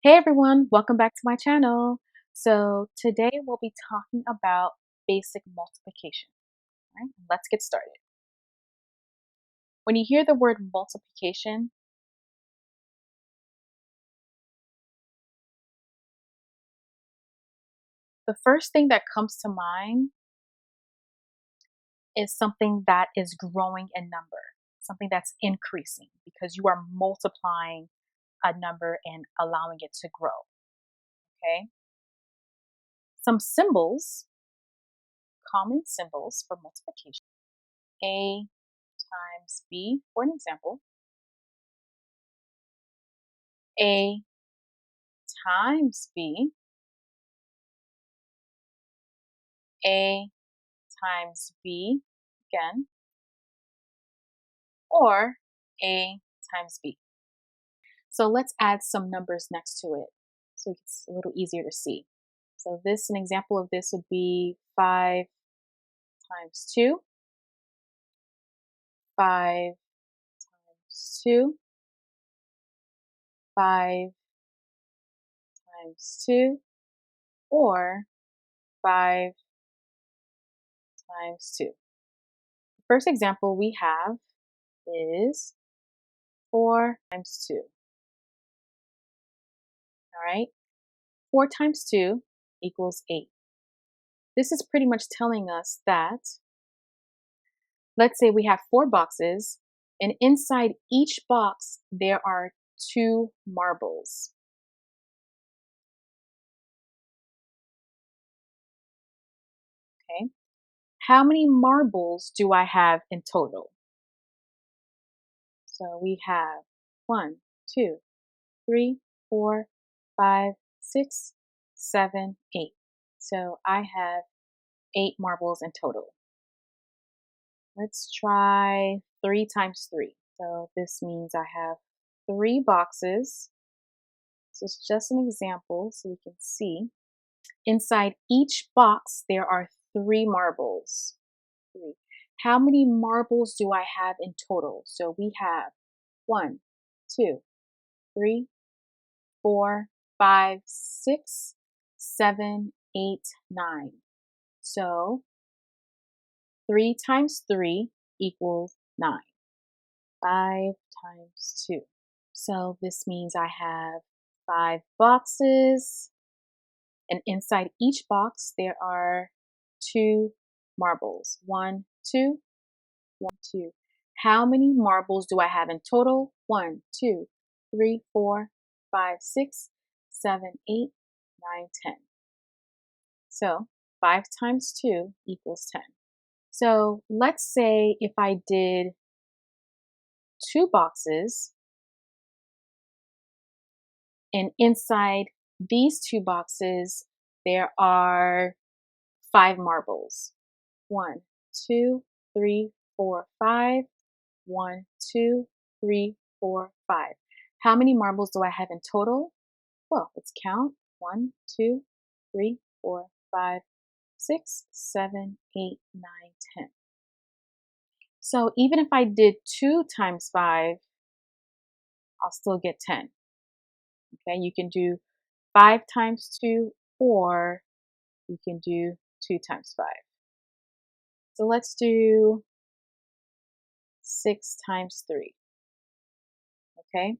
Hey everyone, welcome back to my channel. So today we'll be talking about basic multiplication. All right, let's get started. When you hear the word multiplication, the first thing that comes to mind is something that is growing in number, something that's increasing because you are multiplying a number and allowing it to grow. Okay. Some symbols, common symbols for multiplication. A times B, for an example. A times B, A times B again, or A times B. So let's add some numbers next to it so it's a little easier to see. So an example of this would be 5 times 2, 5 times 2, 5 times 2, or 5 times 2. The first example we have is 4 times 2. All right, 4 times 2 equals 8. This is pretty much telling us that, let's say we have 4 boxes, and inside each box there are 2 marbles. Okay, how many marbles do I have in total? So we have 1, 2, 3, 4, 5, 6, 7, 8. So I have 8 marbles in total. Let's try 3 times 3. So this means I have 3 boxes. So it's just an example so we can see. Inside each box, there are 3 marbles. 3. How many marbles do I have in total? So we have 1, 2, 3, 4, 5, 6, 7, 8, 9. So 3 times 3 equals 9. 5 times 2. So this means I have 5 boxes, and inside each box there are 2 marbles. 1, 2, 1, 2. How many marbles do I have in total? 1, 2, 3, 4, 5, 6, 7, 8, 9, 10. So 5 times 2 equals 10. So let's say if I did 2 boxes, and inside these 2 boxes there are 5 marbles. 1, 2, 3, 4, 5. 1, 2, 3, 4, 5. How many marbles do I have in total? Well, let's count. 1, 2, 3, 4, 5, 6, 7, 8, 9, 10. So even if I did 2 times 5, I'll still get 10. Okay, you can do 5 times 2, or you can do 2 times 5. So let's do 6 times 3. Okay,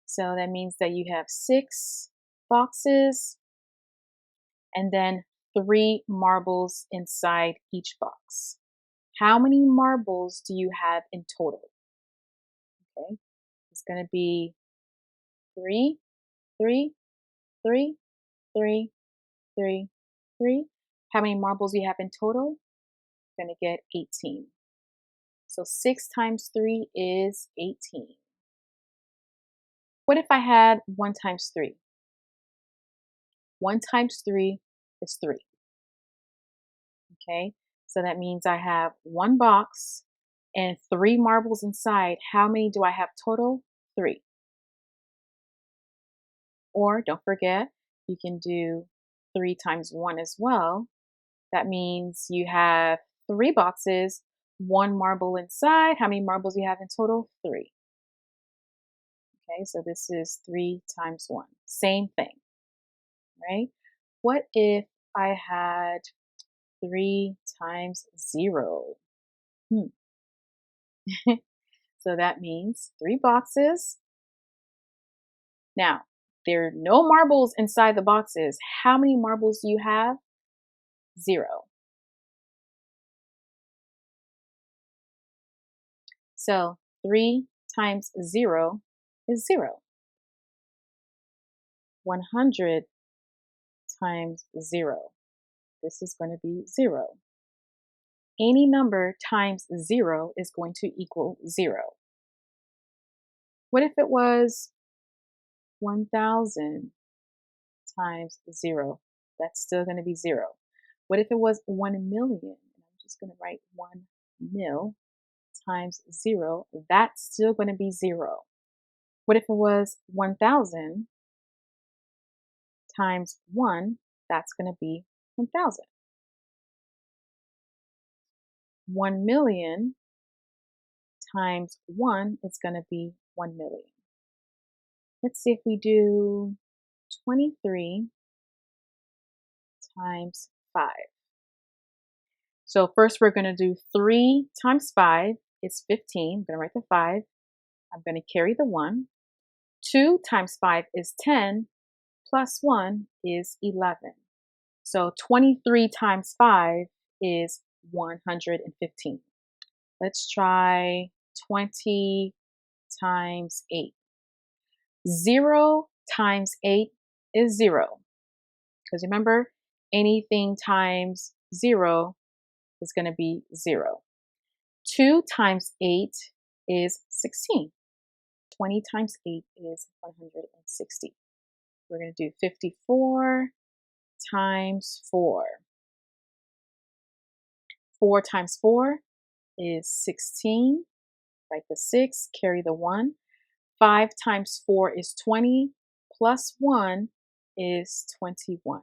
so that means that you have 6 boxes and then 3 marbles inside each box. How many marbles do you have in total? Okay, it's going to be 3, 3, 3, 3, 3, 3. How many marbles do you have in total? You're going to get 18. So 6 times 3 is 18. What if I had 1 times 3? 1 times 3 is 3. Okay, so that means I have 1 box and 3 marbles inside. How many do I have total? 3. Or don't forget, you can do 3 times 1 as well. That means you have 3 boxes, 1 marble inside. How many marbles do you have in total? 3. Okay, so this is 3 times 1. Same thing, right? What if I had 3 times 0? Hmm. So that means 3 boxes. Now, there are no marbles inside the boxes. How many marbles do you have? 0. So 3 times 0 is 0. 100 times 0. This is going to be 0. Any number times 0 is going to equal 0. What if it was 1,000 times 0? That's still going to be 0. What if it was 1,000,000? I'm just going to write 1 mil times 0. That's still going to be 0. What if it was 1,000 times 1? That's going to be 1,000. 1,000,000 times 1 is going to be 1,000,000. Let's see if we do 23 times 5. So first we're going to do 3 times 5 is 15. I'm going to write the 5. I'm going to carry the 1. 2 times 5 is 10, plus 1 is 11. So 23 times 5 is 115. Let's try 20 times 8. 0 times 8 is 0. Because remember, anything times 0 is going to be 0. 2 times 8 is 16. 20 times 8 is 160. We're going to do 54 times 4. 4 times 4 is 16. Write the 6, carry the 1. 5 times 4 is 20, plus 1 is 21.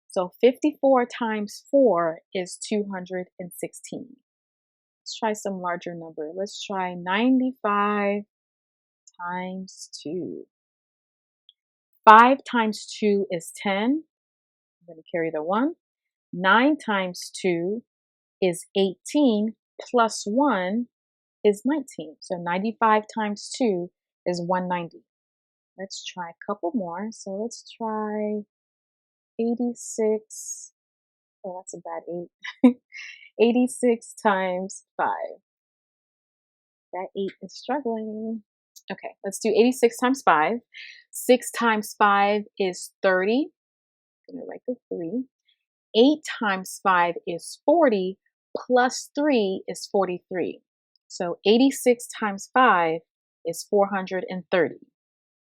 So 54 times 4 is 216. Let's try some larger number. Let's try 95 times 2. 5 times 2 is 10. I'm going to carry the 1. 9 times 2 is 18, plus 1 is 19. So 95 times 2 is 190. Let's try a couple more. So let's try 86. Oh, that's a bad 8. 86 times 5. That 8 is struggling. Okay, let's do 86 times 5. 6 times 5 is 30. I'm going to write the 3. 8 times 5 is 40, plus 3 is 43. So 86 times 5 is 430.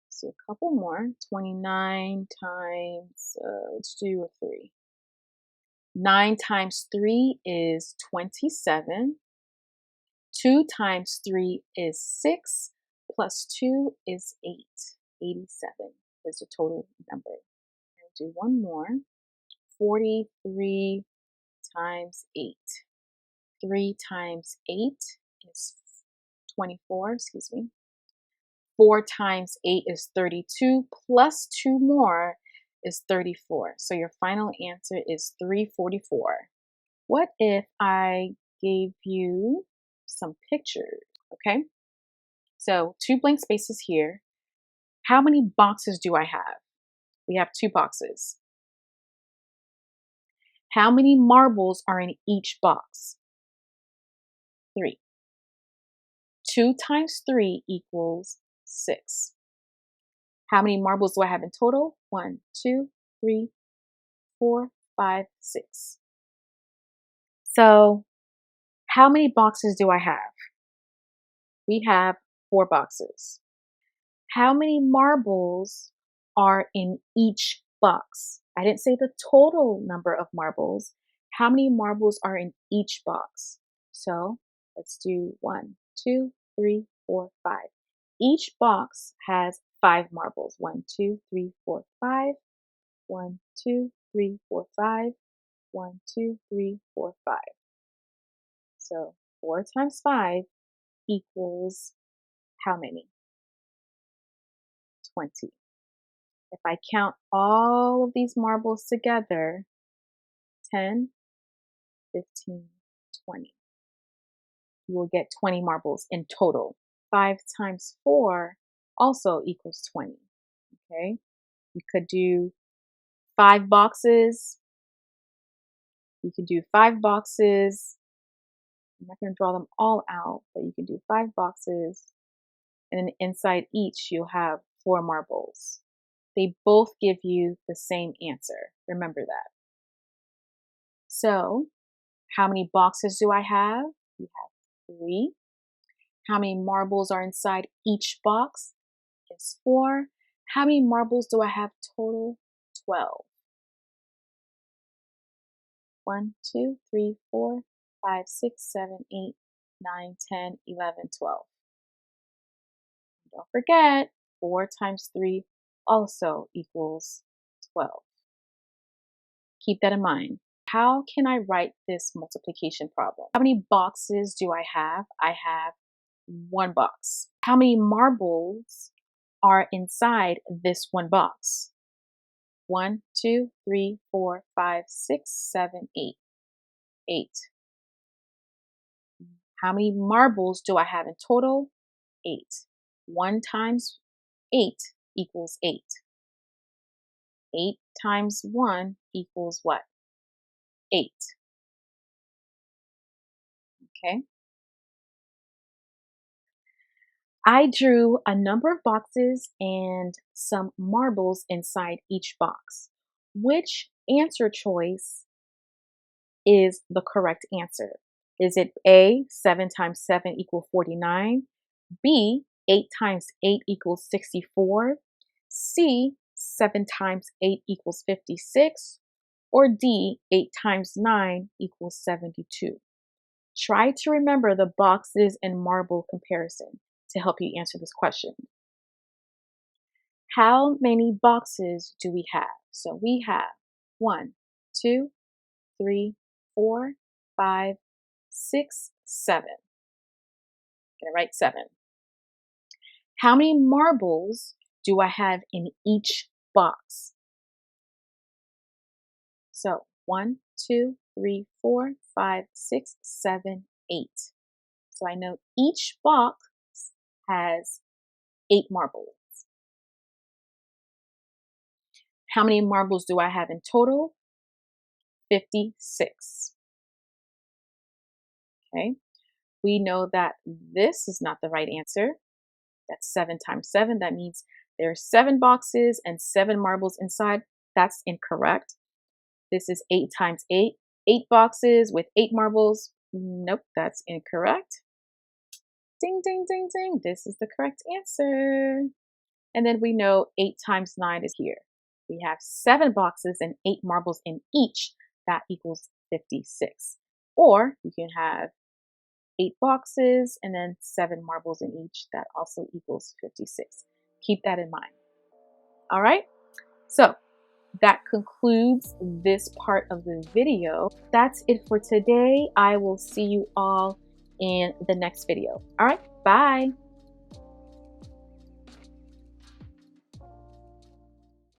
So a couple more. 29 times, let's do a 3. 9 times 3 is 27. 2 times 3 is 6, plus 2 is 8. 87 is the total number. I'll do one more. 43 times 8. 3 times 8 is 24, excuse me. 4 times 8 is 32, plus 2 more is 34. So your final answer is 344. What if I gave you some pictures? Okay, so 2 blank spaces here. How many boxes do I have? We have 2 boxes. How many marbles are in each box? 3. 2 times 3 equals 6. How many marbles do I have in total? 1, 2, 3, 4, 5, 6. So how many boxes do I have? We have 4 boxes. How many marbles are in each box? I didn't say the total number of marbles. How many marbles are in each box? So let's do 1, 2, 3, 4, 5. Each box has 5 marbles. 1, 2, 3, 4, 5. 1, 2, 3, 4, 5. 1, 2, 3, 4, 5. So 4 times 5 equals how many? 20. If I count all of these marbles together, 10, 15, 20. You will get 20 marbles in total. 5 times 4 also equals 20. Okay, you could do 5 boxes. You can do 5 boxes. I'm not going to draw them all out, but you can do 5 boxes. And then inside each, you'll have 4 marbles. They both give you the same answer. Remember that. So, how many boxes do I have? You have 3. How many marbles are inside each box? Is 4. How many marbles do I have total? 12. 1, 2, 3, 4, 5, 6, 7, 8, 9, 10, 11, 12. Don't forget, 4 times 3 also equals 12. Keep that in mind. How can I write this multiplication problem? How many boxes do I have? I have 1 box. How many marbles are inside this 1 box? 1, 2, 3, 4, 5, 6, 7, 8. 8. How many marbles do I have in total? 8. 1 times 8 equals 8. 8 times 1 equals what? 8. Okay. I drew a number of boxes and some marbles inside each box. Which answer choice is the correct answer? Is it A, 7 times 7 equals 49, B, 8 times 8 equals 64, C, 7 times 8 equals 56, or D, 8 times 9 equals 72? Try to remember the boxes and marble comparison to help you answer this question. How many boxes do we have? So we have 1, 2, 3, 4, 5, 6, 7. I'm going to write 7. How many marbles do I have in each box? So 1, 2, 3, 4, 5, 6, 7, 8. So I know each box has 8 marbles. How many marbles do I have in total? 56. Okay. We know that this is not the right answer. That's 7 times 7. That means there are 7 boxes and 7 marbles inside. That's incorrect. This is 8 times 8. 8 boxes with 8 marbles. Nope, that's incorrect. Ding, ding, ding, ding. This is the correct answer. And then we know 8 times 9 is here. We have 7 boxes and 8 marbles in each. That equals 56. Or you can have 8 boxes and then 7 marbles in each. That also equals 56. Keep that in mind. All right. So that concludes this part of the video. That's it for today. I will see you all in the next video. All right. Bye.